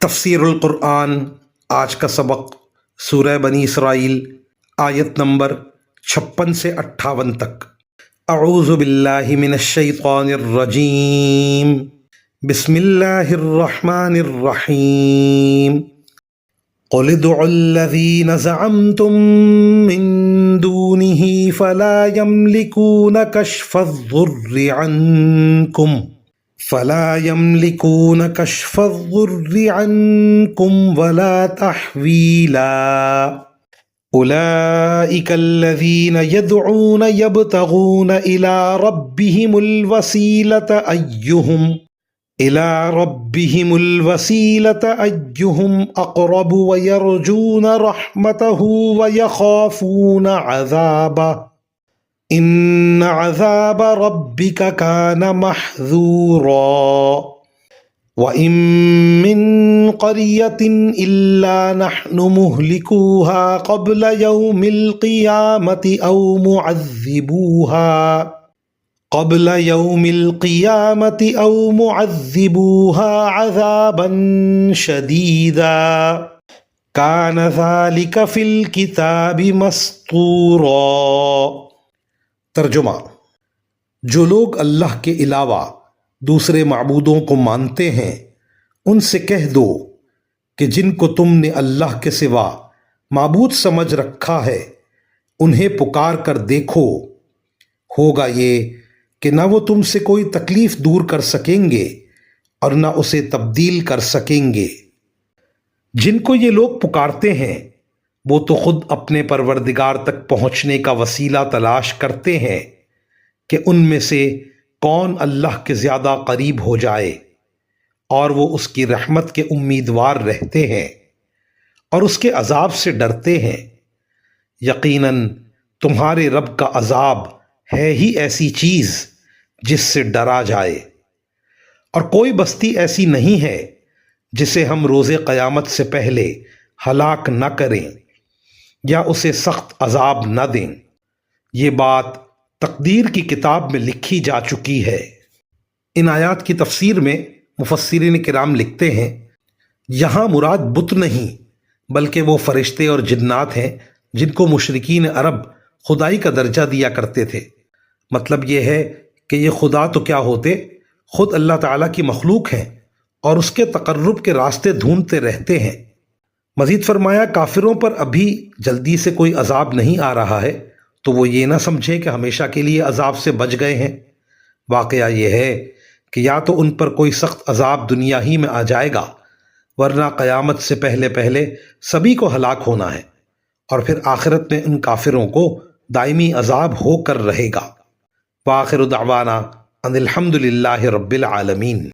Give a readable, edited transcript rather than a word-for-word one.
تفسیر القرآن آج کا سبق سورہ بنی اسرائیل آیت نمبر 56 سے 58 تک۔ اعوذ باللہ من الشیطان الرجیم، بسم اللہ الرحمن الرحیم۔ قل ادعوا الذین زعمتم من دونہ فلا یملکون کشف الضر عنکم ولا تحویلا۔ اولئک الذین یدعون یبتغون الی ربہم الوسیلۃ ایہم اقرب ویرجون رحمتہ ویخافون عذابہ ان عذاب ربک کان محذورا۔ وَإِن مِّن قَرْيَةٍ إِلَّا نَحْنُ مُهْلِكُوهَا قَبْلَ يَوْمِ الْقِيَامَةِ أَوْ مُعَذِّبُوهَا عَذَابًا شَدِيدًا كَانَ ذَلِكَ فِي الْكِتَابِ مَسْطُورًا۔ ترجمہ: جو لوگ اللہ کے علاوہ دوسرے معبودوں کو مانتے ہیں ان سے کہہ دو کہ جن کو تم نے اللہ کے سوا معبود سمجھ رکھا ہے انہیں پکار کر دیکھو، ہوگا یہ کہ نہ وہ تم سے کوئی تکلیف دور کر سکیں گے اور نہ اسے تبدیل کر سکیں گے۔ جن کو یہ لوگ پکارتے ہیں وہ تو خود اپنے پروردگار تک پہنچنے کا وسیلہ تلاش کرتے ہیں کہ ان میں سے کون اللہ کے زیادہ قریب ہو جائے، اور وہ اس کی رحمت کے امیدوار رہتے ہیں اور اس کے عذاب سے ڈرتے ہیں۔ یقیناً تمہارے رب کا عذاب ہے ہی ایسی چیز جس سے ڈرا جائے، اور کوئی بستی ایسی نہیں ہے جسے ہم روز قیامت سے پہلے ہلاک نہ کریں یا اسے سخت عذاب نہ دیں۔ یہ بات تقدیر کی کتاب میں لکھی جا چکی ہے۔ ان آیات کی تفسیر میں مفسرین کرام لکھتے ہیں یہاں مراد بت نہیں بلکہ وہ فرشتے اور جنات ہیں جن کو مشرکین عرب خدائی کا درجہ دیا کرتے تھے۔ مطلب یہ ہے کہ یہ خدا تو کیا ہوتے، خود اللہ تعالیٰ کی مخلوق ہیں اور اس کے تقرب کے راستے ڈھونڈتے رہتے ہیں۔ مزید فرمایا کافروں پر ابھی جلدی سے کوئی عذاب نہیں آ رہا ہے تو وہ یہ نہ سمجھے کہ ہمیشہ کے لیے عذاب سے بچ گئے ہیں۔ واقعہ یہ ہے کہ یا تو ان پر کوئی سخت عذاب دنیا ہی میں آ جائے گا ورنہ قیامت سے پہلے پہلے سبھی کو ہلاک ہونا ہے، اور پھر آخرت میں ان کافروں کو دائمی عذاب ہو کر رہے گا۔ وآخر دعوانا ان الحمد للہ رب العالمین۔